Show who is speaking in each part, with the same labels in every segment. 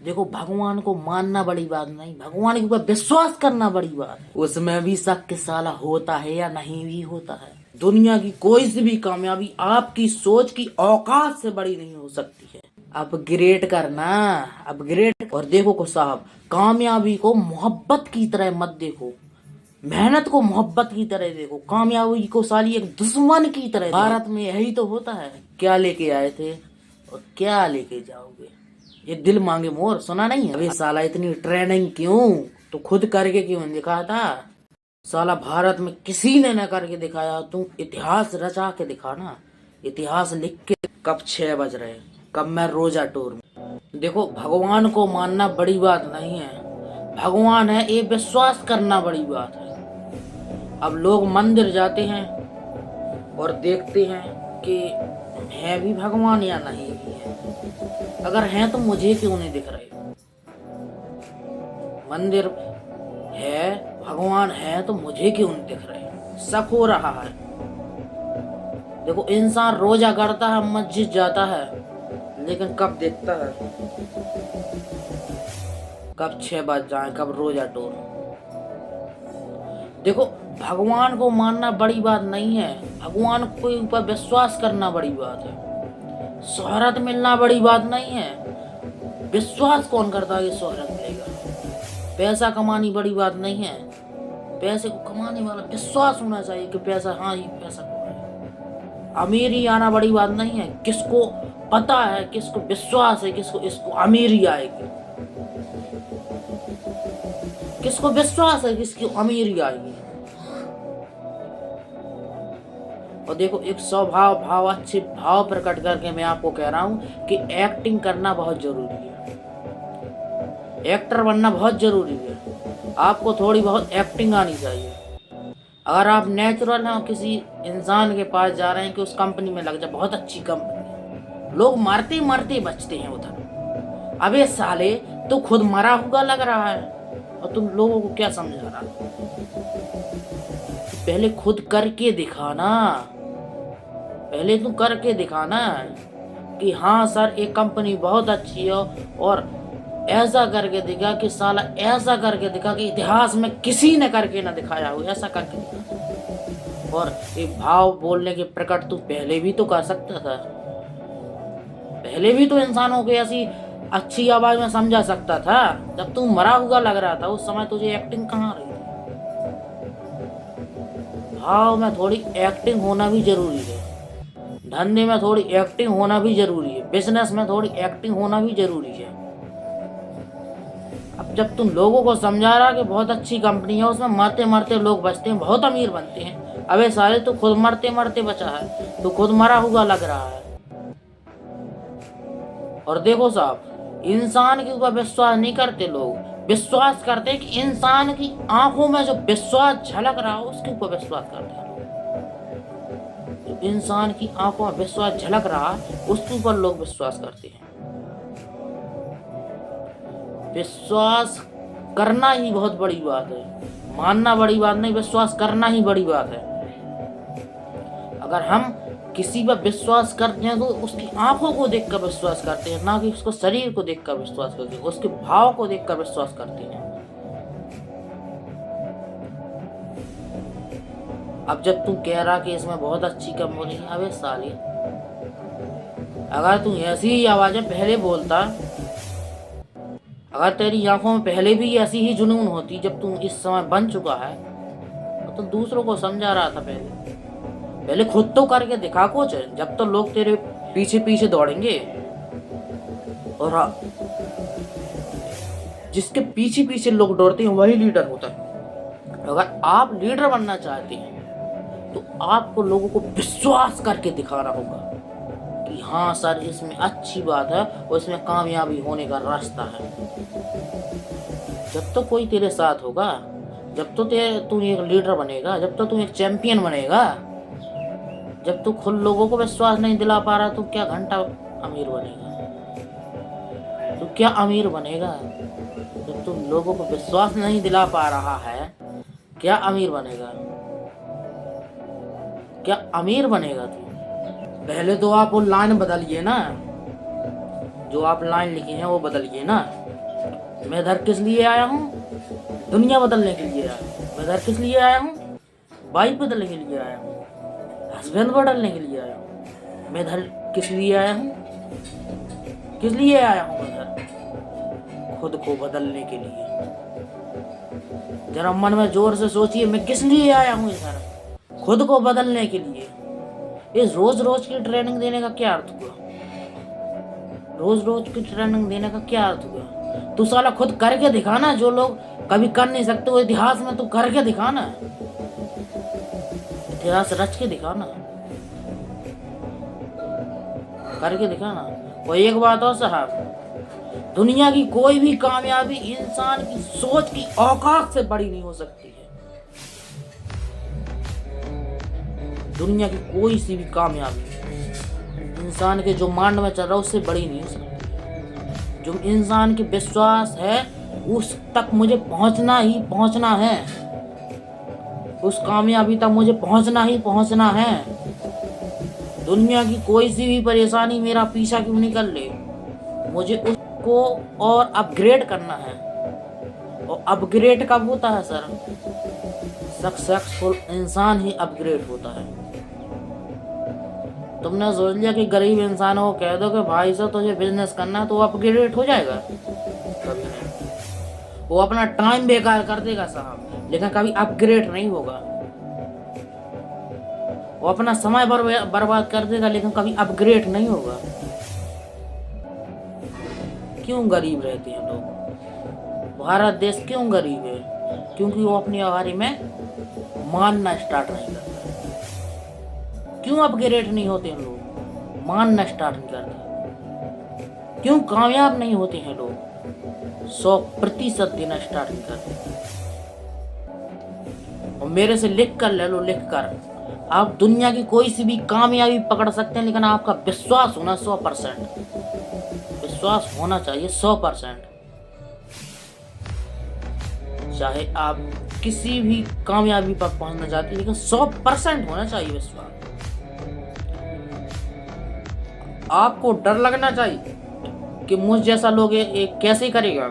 Speaker 1: देखो, भगवान को मानना बड़ी बात नहीं, भगवान के ऊपर विश्वास करना बड़ी बात है। उसमें भी शक साला होता है या नहीं भी होता है। दुनिया की कोई सी भी कामयाबी आपकी सोच की औकात से बड़ी नहीं हो सकती है। अपग्रेड करना, अपग्रेड। और देखो को साहब, कामयाबी को मोहब्बत की तरह मत देखो, मेहनत को मोहब्बत की तरह देखो, कामयाबी को साली एक दुश्मन की तरह। भारत में यही तो होता है, क्या लेके आए थे और क्या लेके जाओगे, ये दिल मांगे मोर सुना नहीं है? अबे साला इतनी ट्रेनिंग क्यों, तो खुद करके क्यों नहीं दिखाया था? साला भारत में किसी ने न करके दिखाया, तुम इतिहास रचा के दिखाना, इतिहास लिख के। कब 6 बज रहे, कब मैं रोजा टूर में। देखो, भगवान को मानना बड़ी बात नहीं है, भगवान है ये विश्वास करना बड़ी बात है। अब लोग मंदिर जाते हैं और देखते हैं कि है भी भगवान या नहीं भी है। अगर हैं तो मुझे क्यों नहीं दिख रहे? मंदिर है, भगवान है, तो मुझे क्यों नहीं दिख रहे? शक हो रहा है। देखो, इंसान रोजा करता है, मस्जिद जाता है, लेकिन कब देखता है कब 6 बज जाए, कब रोजा टोर। देखो, भगवान को मानना बड़ी बात नहीं है, भगवान के ऊपर विश्वास करना बड़ी बात है। शोहरत मिलना बड़ी बात नहीं है, विश्वास कौन करता है कि शोहरत मिलेगा? पैसा कमानी बड़ी बात नहीं है, पैसे को कमाने वाला विश्वास होना चाहिए कि पैसा, हाँ ये पैसा कमाए। अमीरी आना बड़ी बात नहीं है, किसको पता है, किसको विश्वास है, किसको इसको अमीरी आएगी, किसको विश्वास है किसकी अमीरी आएगी। और देखो, एक स्वभाव भाव, अच्छे भाव प्रकट करके मैं आपको कह रहा हूँ कि एक्टिंग करना बहुत जरूरी है, एक्टर बनना बहुत जरूरी है। आपको थोड़ी बहुत एक्टिंग आनी चाहिए। अगर आप नेचुरल हैं, किसी इंसान के पास जा रहे हैं कि उस कंपनी में लग जा, बहुत अच्छी कंपनी, लोग मरते मरते बचते हैं उधर। अबे साले, तो खुद मरा हुआ लग रहा है और तुम लोगों को क्या समझा रहा? पहले खुद करके दिखाना, पहले तुम करके दिखाना कि हाँ सर ये कंपनी बहुत अच्छी है, और ऐसा करके दिखा कि साला, ऐसा करके दिखा कि इतिहास में किसी ने करके ना दिखाया हो, ऐसा करके दिखा। और ये भाव बोलने के प्रकट तू पहले भी तो कर सकता था, पहले भी तो इंसानों को ऐसी अच्छी आवाज में समझा सकता था। जब तू मरा हुआ लग रहा था उस समय तुझे एक्टिंग कहाँ रही थी? भाव में थोड़ी एक्टिंग होना भी जरूरी है, धंधे में थोड़ी एक्टिंग होना भी जरूरी है, बिजनेस में थोड़ी एक्टिंग होना भी जरूरी है। अब जब तुम लोगों को समझा रहा कि बहुत अच्छी कंपनी है, उसमें मरते मरते लोग बचते हैं, बहुत अमीर बनते हैं, अबे साले तू खुद मरते मरते बचा है, तू खुद मरा हुआ लग रहा है। और देखो साहब, इंसान के ऊपर विश्वास नहीं करते लोग, विश्वास करते कि इंसान की आंखों में जो विश्वास झलक रहा हो उसके ऊपर विश्वास करते हैं। जो इंसान की आंखों में विश्वास झलक रहा उसके ऊपर लोग विश्वास करते हैं। विश्वास करना ही बहुत बड़ी बात है, मानना बड़ी बात नहीं, विश्वास करना ही बड़ी बात है। अगर हम किसी पर विश्वास करते हैं तो उसकी आंखों को देखकर विश्वास करते हैं, ना कि उसको शरीर को देखकर विश्वास करते हैं, उसके भाव को देखकर विश्वास करते हैं। अब जब तू कह रहा कि इसमें बहुत अच्छी कंपनी है, अबे साली, अगर तू ऐसी ही आवाजें पहले बोलता, अगर तेरी आंखों में पहले भी ऐसी ही जुनून होती जब तू इस समय बन चुका है, तो दूसरों को समझा रहा था। पहले खुद तो करके दिखा कुछ, जब तो लोग तेरे पीछे पीछे दौड़ेंगे। और हाँ, जिसके पीछे पीछे लोग दौड़ते हैं वही लीडर होता है। अगर आप लीडर बनना चाहते हैं तो आपको लोगों को विश्वास करके दिखाना होगा कि हाँ सर इसमें अच्छी बात है और इसमें कामयाबी होने का रास्ता है। जब तो कोई तेरे साथ होगा, जब तो तू एक लीडर बनेगा, जब तो तू एक चैंपियन बनेगा। जब तू खुद लोगों को विश्वास नहीं दिला पा रहा तो क्या घंटा अमीर बनेगा? तो क्या अमीर बनेगा? जब तू लोगों को विश्वास नहीं दिला पा रहा है, क्या अमीर बनेगा? क्या अमीर बनेगा तू? पहले तो आप वो लाइन बदलिए ना, जो आप लाइन लिखी हैं वो बदलिए ना। मैं इधर किस लिए आया हूँ? दुनिया बदलने के लिए आया हूँ। मैं इधर किस लिए आया हूँ? वाइफ बदलने के लिए आया हूँ, हस्बैंड बदलने के लिए आया हूँ। मैं इधर किस लिए आया हूँ? किस लिए आया हूँ मैं इधर? खुद को बदलने के लिए। जरा मन में जोर से सोचिए, मैं किस लिए आया हूँ इधर? खुद को बदलने के लिए। इस रोज रोज की ट्रेनिंग देने का क्या अर्थ हुआ? रोज रोज की ट्रेनिंग देने का क्या अर्थ हुआ? तू साला खुद करके दिखाना, जो लोग कभी कर नहीं सकते वो इतिहास में तू करके दिखाना, इतिहास रच के दिखाना, करके दिखाना। और एक बात और साहब, दुनिया की कोई भी कामयाबी इंसान की सोच की औकात से बड़ी नहीं हो सकती है। दुनिया की कोई सी भी कामयाबी इंसान के जो मांड में चल रहा है उससे बड़ी नहीं हो सकती। जो इंसान के विश्वास है उस तक मुझे पहुंचना ही पहुंचना है, उस कामयाबी तक मुझे पहुंचना ही पहुंचना है। दुनिया की कोई सी भी परेशानी मेरा पीछा क्यों नहीं कर ले, मुझे उसको और अपग्रेड करना है। और अपग्रेड कब होता है सर? सक्सेसफुल इंसान ही अपग्रेड होता है। तुमने सोच लिया कि गरीब इंसानों को कह दो कि भाई साहब तुझे बिजनेस करना है तो वो अपग्रेड हो जाएगा? कभी नहीं। वो अपना टाइम बेकार कर देगा साहब, लेकिन कभी अपग्रेड नहीं होगा। वो अपना समय बर्बाद कर देगा, लेकिन कभी अपग्रेड नहीं होगा। क्यों गरीब रहते हैं लोग? भारत देश क्यों गरीब है? क्योंकि वो अपनी आबादी में मानना स्टार्ट नहीं करता। क्यों अपग्रेड नहीं होते हैं लोग? मानना स्टार्ट नहीं करते। क्यों कामयाब नहीं होते हैं लोग? 100% देना स्टार्ट नहीं करते। और मेरे से लिख कर ले लो, लिख कर। आप दुनिया की कोई सी भी कामयाबी पकड़ सकते हैं, लेकिन आपका विश्वास होना 100%। विश्वास होना चाहिए 100%। चाहे आप किसी भी कामयाबी पर पहुंचना चाहते हैं, लेकिन 100% होना चाहिए विश्वास। आपको डर लगना चाहिए कि मुझ जैसा लोग ये कैसे करेगा।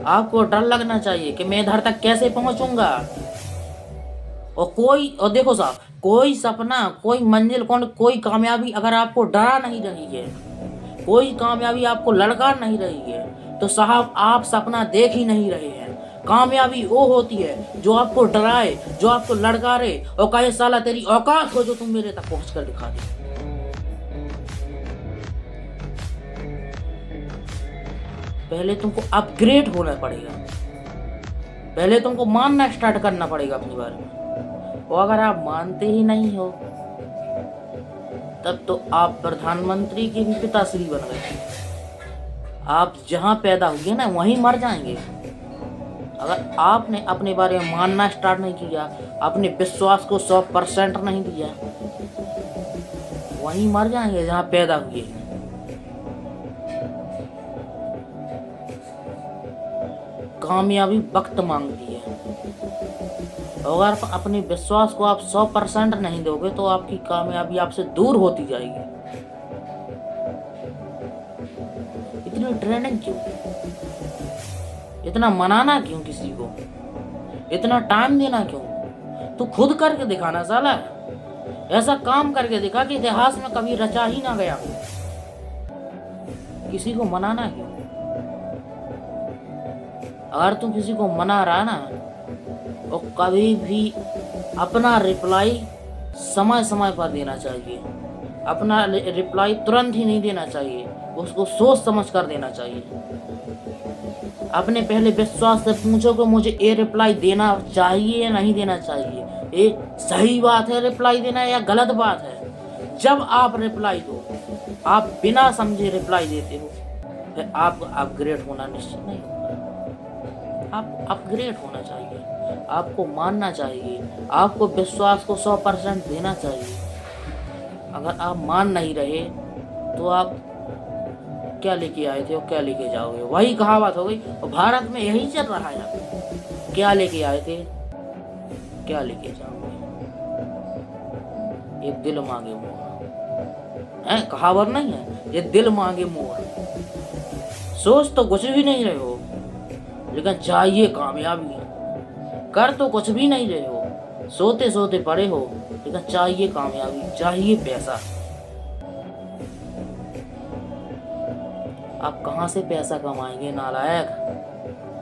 Speaker 1: आपको डर लगना चाहिए कि मैं इधर तक कैसे पहुंचूंगा। और देखो साहब, कोई सपना, कोई मंजिल, कोई कामयाबी अगर आपको डरा नहीं रही है, कोई कामयाबी आपको ललकार नहीं रही है, तो साहब आप सपना देख ही नहीं रहे हैं। कामयाबी वो होती है जो आपको डराए, जो आपको ललकारे और कहे साला तेरी औकात हो जो तुम मेरे तक पहुंच कर दिखा दे। पहले तुमको अपग्रेड होना पड़ेगा, पहले तुमको मानना स्टार्ट करना पड़ेगा अपने बारे में। और अगर आप मानते ही नहीं हो तब तो आप प्रधानमंत्री के भी पिताश्री बन गए। आप जहां पैदा हुए ना वहीं मर जाएंगे। अगर आपने अपने बारे में मानना स्टार्ट नहीं किया, अपने विश्वास को 100% नहीं दिया, वहीं मर जाएंगे जहां पैदा हुए। कामयाबी वक्त मांगती है। अगर अपने विश्वास को आप 100% नहीं दोगे तो आपकी कामयाबी आपसे दूर होती जाएगी। इतनी ट्रेनिंग क्यों? इतना मनाना क्यों किसी को? इतना टाइम देना क्यों? तू खुद करके दिखाना साला। ऐसा काम करके दिखा कि इतिहास में कभी रचा ही ना गया हो। किसी को मनाना क्यों? अगर तू किसी को मना रहा ना, तो कभी भी अपना रिप्लाई समय समय पर देना चाहिए। अपना रिप्लाई तुरंत ही नहीं देना चाहिए, उसको सोच समझ कर देना चाहिए। अपने पहले विश्वास से पूछो कि मुझे ये रिप्लाई देना चाहिए या नहीं देना चाहिए। ये सही बात है रिप्लाई देना या गलत बात है? जब आप रिप्लाई दो, आप बिना समझे रिप्लाई देते हो, फिर आप अपग्रेड होना निश्चित नहीं होगा। आप अपग्रेड होना चाहिए, आपको मानना चाहिए, आपको विश्वास को 100% देना चाहिए। अगर आप मान नहीं रहे तो आप क्या लेके आए थे और क्या लेके जाओगे? वही कहावत हो गई। और भारत में यही चल रहा है, क्या लेके आए थे, क्या लेके जाओगे। एक दिल मांगे मोरा। है, कहावत नहीं है, ये दिल मांगे मोर। सोच तो कुछ भी नहीं रहे हो, लेकिन चाहिए कामयाबी। कर तो कुछ भी नहीं रहे हो, सोते सोते पड़े हो, लेकिन चाहिए कामयाबी, चाहिए पैसा। आप कहाँ से पैसा कमाएंगे नालायक?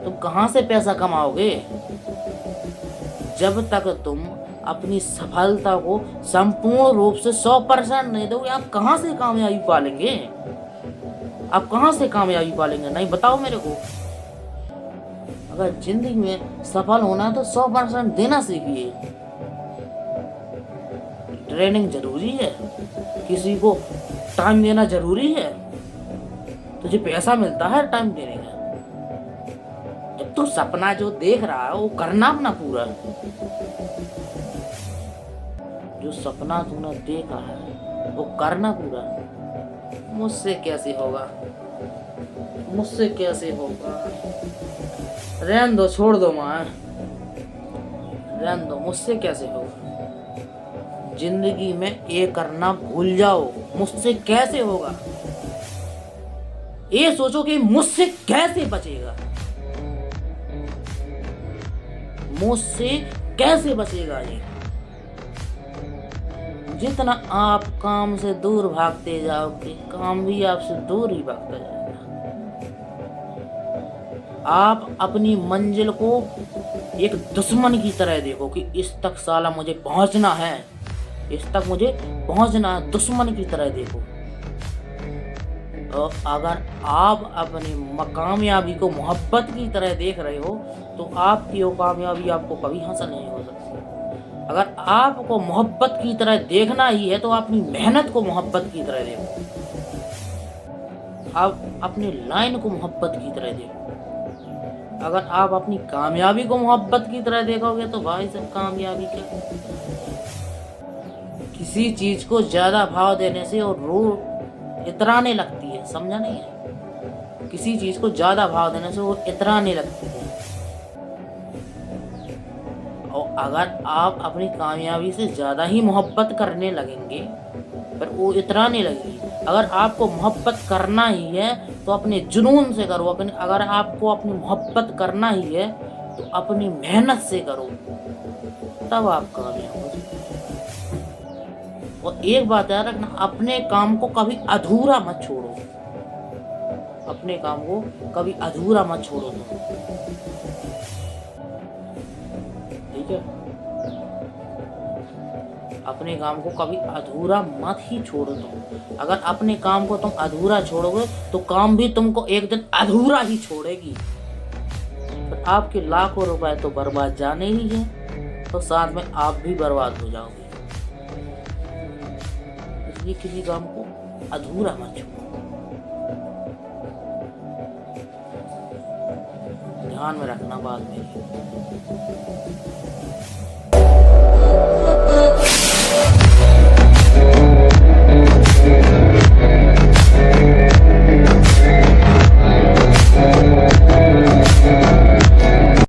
Speaker 1: तुम कहाँ से पैसा कमाओगे? जब तक तुम अपनी सफलता को संपूर्ण रूप से 100% नहीं दोगे, आप कहाँ से कामयाबी पालेंगे? आप कहाँ से कामयाबी पालेंगे? नहीं, बताओ मेरे को। अगर जिंदगी में सफल होना है तो 100% देना सीखिए। ट्रेनिंग जरूरी है, किसी को टाइम देना जरूरी है, तुझे पैसा मिलता है टाइम देने का। जब तू सपना जो देख रहा है वो करना अपना पूरा। जो सपना तूने देखा है वो करना पूरा। मुझसे कैसे होगा, मुझसे कैसे होगा? रहने दो, छोड़ दो माँ, रहने दो, मुझसे कैसे होगा? जिंदगी में ये करना भूल जाओ, मुझसे कैसे होगा? ये सोचो कि मुझसे कैसे बचेगा, मुझसे कैसे बचेगा ये। जितना आप काम से दूर भागते जाओगे, काम भी आपसे दूर ही भागता जाएगा। आप अपनी मंजिल को एक दुश्मन की तरह देखो कि इस तक साला मुझे पहुंचना है, इस तक मुझे पहुंचना है, दुश्मन की तरह देखो। तो अगर आप अपनी कामयाबी को मोहब्बत की तरह देख रहे हो तो आपकी वो कामयाबी आपको कभी हासिल नहीं हो सकती। अगर आपको मोहब्बत की तरह देखना ही है तो अपनी मेहनत को मोहब्बत की तरह देखो, आप अपनी लाइन को मोहब्बत की तरह देखो। अगर आप अपनी कामयाबी को मोहब्बत की तरह देखोगे तो भाई सब कामयाबी क्या। किसी चीज को ज्यादा भाव देने से और रूह इतराने लगती है, समझा नहीं है? किसी चीज को ज्यादा भाव देने से वो इतराने लगती है। और अगर आप अपनी कामयाबी से ज्यादा ही मोहब्बत करने लगेंगे पर वो इतराने लगेगी। अगर आपको मोहब्बत करना ही है तो अपने जुनून से करो, अगर आपको अपनी मोहब्बत करना ही है तो अपनी मेहनत से करो, तब आप कामयाब हो जाओगे। और एक बात याद रखना, अपने काम को कभी अधूरा मत छोड़ो, अपने काम को कभी अधूरा मत छोड़ो तुम, ठीक है? अपने काम को कभी अधूरा मत ही छोड़ो तुम। अगर अपने काम को तुम अधूरा छोड़ोगे तो काम भी तुमको एक दिन अधूरा ही छोड़ेगी। तो आपके लाखों रुपए तो बर्बाद जाने ही हैं, तो साथ में आप भी बर्बाद हो जाओगे। इसलिए किसी काम को अधूरा मत छोड़ो। ध्यान में रखना बात मेरी।